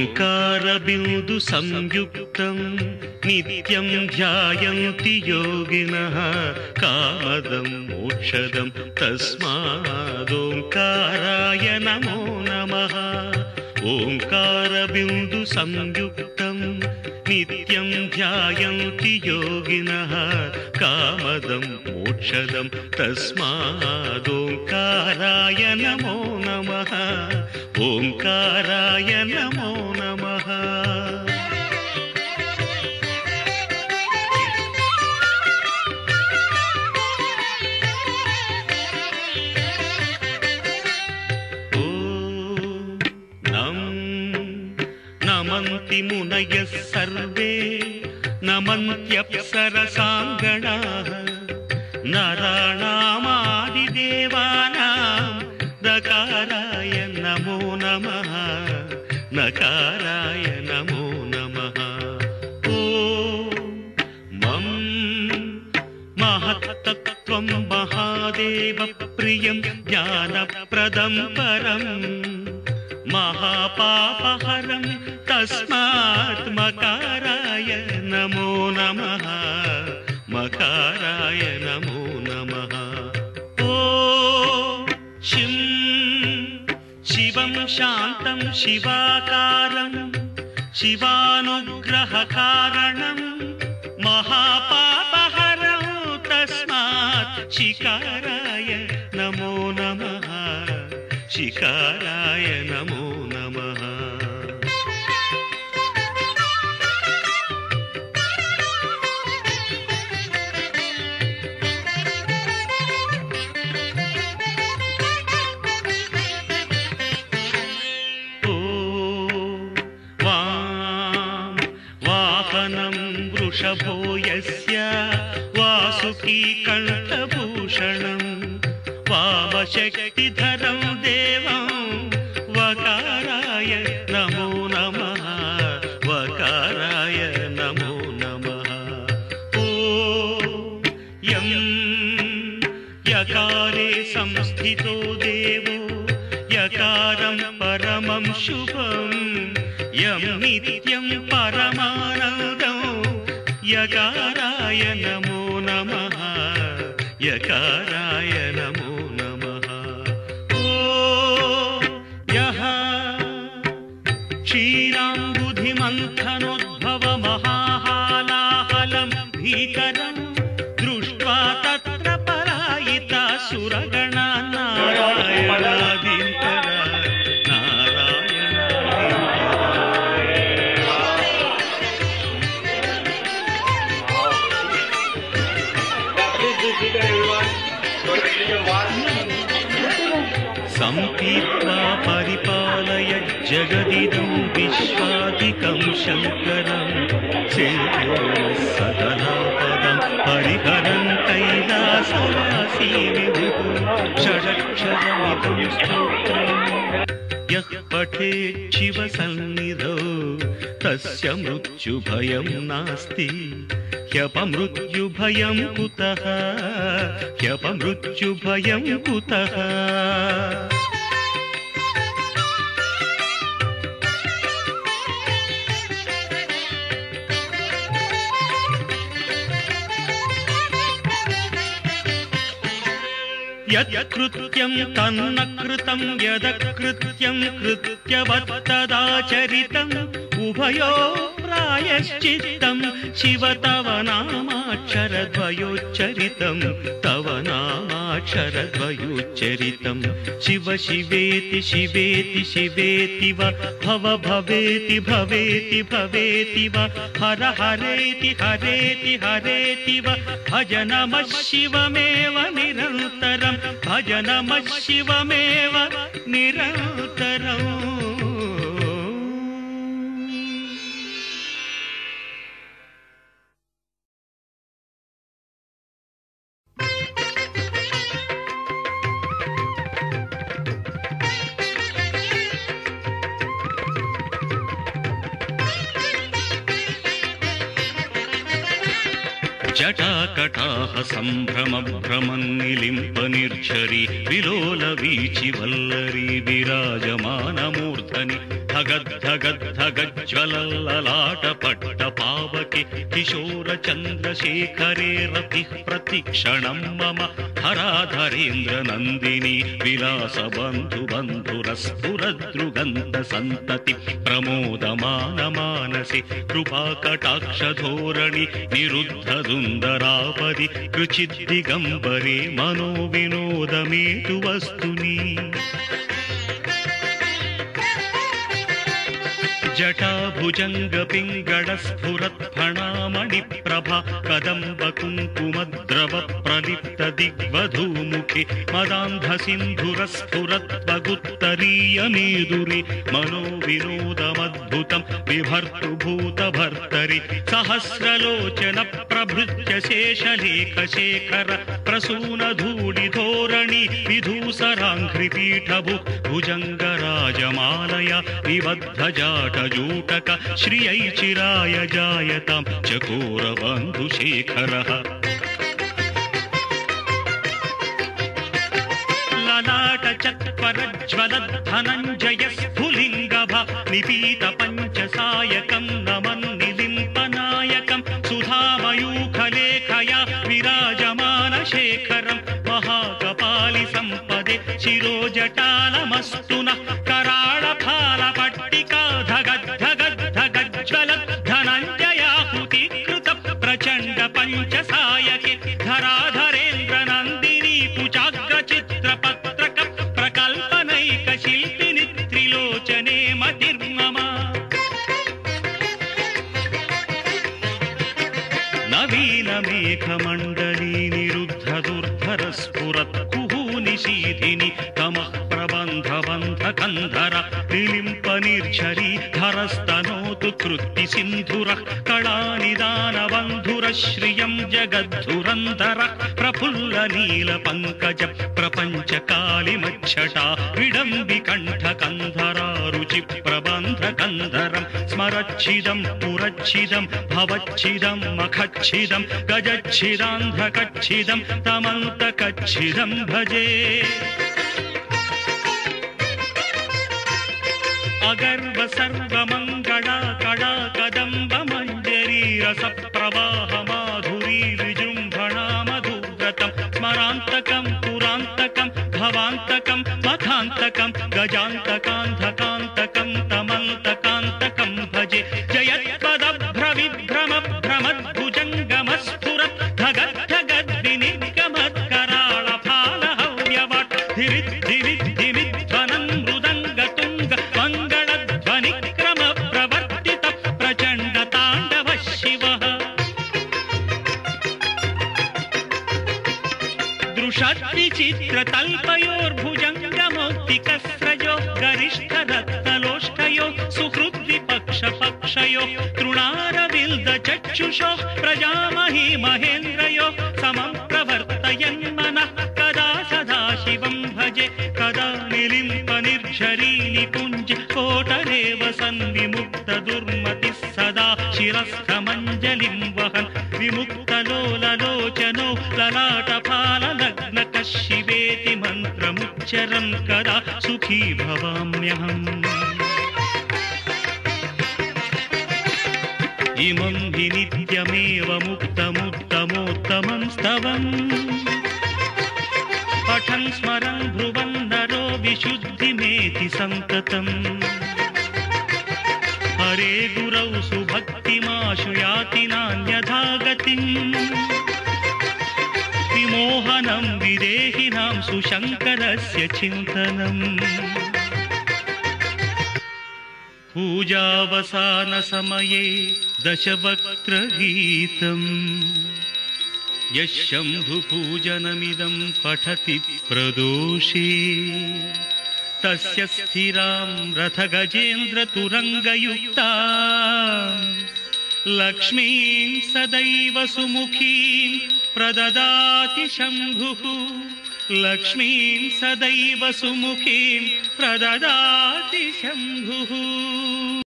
ఓంకారబిందు సంయుక్తం నిత్యం ధ్యాయంతి యోగినః కామదం మోక్షదం తస్మాదోంకారాయ నమో నమః. ఓంకారబిందు సంయుక్తం నిత్యం ధ్యాయంతి యోగినః కామదం మోక్షదం తస్మాదోంకారాయ నమో నమః. ఓంకారాయ నమో నమః. నమంతి మునయః సర్వే నమంత్యప్సరసాంగణాః నరాణామాదిదేవానాం నకారాయ నమో నమః. నకారాయ నమో నమః. ఓం మం మహత్తత్వం మహాదేవ ప్రియం జ్ఞానప్రదం పరం మహాపాపహరం తస్మాత్ మకారాయ నమో నమః. మకారాయ నమో నమః. ఓం శిం శివం శాంతం శివాకారం శివానుగ్రహకారణం మహాపాపహరం తస్మాత్ శికారాయ నమో నమః. శికారాయ నమో నమః. వాహనం వృషభో యస్య వాసుకీ కంఠభూషణం వామశక్తిధరం దేవం వకారాయ నమో నమః. వకారాయ నమో నమః. ఓం యం యకారే సంస్థితో దేవో యకారం పరమం శుభం యం నిత్యం పరమానందం యకారాయ నమో నమః. యకారాయ నమో నమః. ఓం యః క్షీరాంబుధిమంథనోద్భవ మహాహాలాహలం భీకరం దృష్ట్వా తత్ర పరాయితా సురగణా నారాయణాదింతర సంపీత్వా పరిపాలయ జగదిదం విశ్వాదికం శంకరం సకలాపదం పరిహరం కైలాసవాసీ విభుః షడక్షరమిదం స్తోత్రం యః పఠేత్ శివ సన్నిధౌ తస్య మృత్యుభయం నాస్తి. హ్యపమృత్యుభయం కుతః హ్యపమృత్యుభయం కుతః. యత్కృత్యం తన్న కృతం యదకృత్యం కృత్యవత్తదాచరితం ఉభయో ప్రాయశ్చిత్తం శివ తవ నామాక్షరద్వయోచ్చరితం. తవ నామాక్షరద్వయోచ్చరితం శివ శివేతి శివేతి శివేతి వ భవ భవేతి భవేతి భవేతి వ హర హరేతి హరేతి హరేతి వ భజ నమః శివమేవ నిరంతరం భజ నమః శివమేవ నిరంతరం. జటాకటాహ సంభ్రమ భ్రమన్నిలింప నిర్ఝరి విలోల వీచి వల్లరి విరాజమానమూర్ధని ధగద్ధగద్ధగజ్వలల్లలాట పట్ట పావకి కిశోర చంద్రశేఖరే రతి ప్రతిక్షణం మమ హరాధరేంద్ర నందిని విలాస బంధు బంధురస్ఫురదృగంధ సంతతి ప్రమోదమాన మానసి కృపాకటాక్ష ధోరణి నిరుద్ధ దుందరాపది కృచిద్దిగంబరే మనో వినోదమేతు వస్తుని జటాభుజంగ పింగళ స్ఫురత్ ఫణామణి ప్రభా కదంబ కుంకుమద్రవ ప్రలిప్త దిగ్వధూముఖి మదాంధ సింధుర స్ఫురత్ వగుత్తరీయ మేదురి మనో వినోదమద్భుతం విభర్తు భూత భర్తరి సహస్రలోచన ప్రభృత్య శేషలేఖ శేఖర ప్రసూన ధూళి ధోరణి విధూసరాంఘ్రి పీఠభు భుజంగ రాజమాలయ నిబద్ధ జాట జూటక శ్రియై చిరాయ జాయతాం చకోర బంధుశేఖరః లలాట చత్వరజ్వల ధనంజయ స్ఫులింగభ నిపీత పంచసాయకం నమన్నిలింపనాయకం సుధామయూఖలేఖయా విరాజమాన శేఖరం మహాకపాలి సంపదే శిరోజటాలమస్తున कराळ फाल पट्टिका धगद्धगद्धगज्ज्वल धनञ्जयाहुतिकृत प्रचण्ड पञ्चसायके धराधरेन्द्र नन्दिनी कुचाग्र चित्रपत्रक प्रकल्पनैक शिल्पिनि त्रिलोचने मतिर्मम नवीन मेघमण्डली निरुद्ध दुर्धर स्फुरत् कुहूनिशीधिनि तमः प्रबन्ध बन्ध कंधर निलिम्प निर्झरी धरस्तनोतु कृत्ति सिन्धुरः कलानिदान बन्धुर श्रियं जगद्धुरन्धर प्रफुल्ल नील पंकज प्रपंच कालिमच्छटा विडम्बि कंठ कंधरा रुचि प्रबन्ध कंधरं स्मरच्छिदं पुरच्छिदं भवच्छिदं मखच्छिदं गजच्छिदान्धकच्छिदं तमन्तकच्छिदं भजे अगर्व सर्वमंगला कड़ा कदंब मंजरी रस प्रवाह माधुरी विजृंभणा मधुव्रतम स्मरांतकं पुरांतकं भवांतकं मखांतकं गजांतकांधकांतकं तमंतकांतकं भजे जयत्पदभ्रविभ्रम भ्रमद्भुजंगमस्फुरत् धगद्धगद् विनिगमत् कराळ फाल हव्यवट् धिरिद्धिरिद्धिमिध्वनं मृदंगतुंग मंगलध्वनिक्रम प्रवर्तित प्रचंड तांडव शिवः दृशद्विचित्रतल्पयोर्भुजंगमौक्तिकस्रजो गरिष्ठदत्तलोष्ठयो सुहृद्विपक्षपक्षयो तृणारविल्दचक्षुषो प्रजामही महेन्द्रयो समं प्रवर्तयन् मनः कदा सदा शिवं भजे कदा निलिम्प निर्झरी निकुञ्ज कोटरेव सन्विमुक्त दुर्मतिः सदा शिरस्थमञ्जलिं वहन् विमुक्तलोललोचनो ललाटफाललग्नकः शिवेति मन्त्रमुच्चरन् कदा सुखी भवाम्यहम् इमं हि नित्यमेव मुक्तमुत्तमोत्तमं स्तवम् पठन् स्मरन् ध्रुवन् नरो विशुद्धिमेति सन्ततम् हरे गुरौ सुभक्तिमाशु याति नान्यथा गतिम् विमोहनं विदेहिनां सुशङ्करस्य चिन्तनम् पूजावसान समये दशवक्त्रगीतम् यः शम्भुपूजनमिदं पठति प्रदोषे तस्य स्थिरां रथगजेन्द्रतुरङ्गयुक्ता लक्ष्मीं सदैव सुमुखीं प्रददाति शम्भुः लक्ष्मीं सदैव सुमुखीं प्रददाति शम्भुः।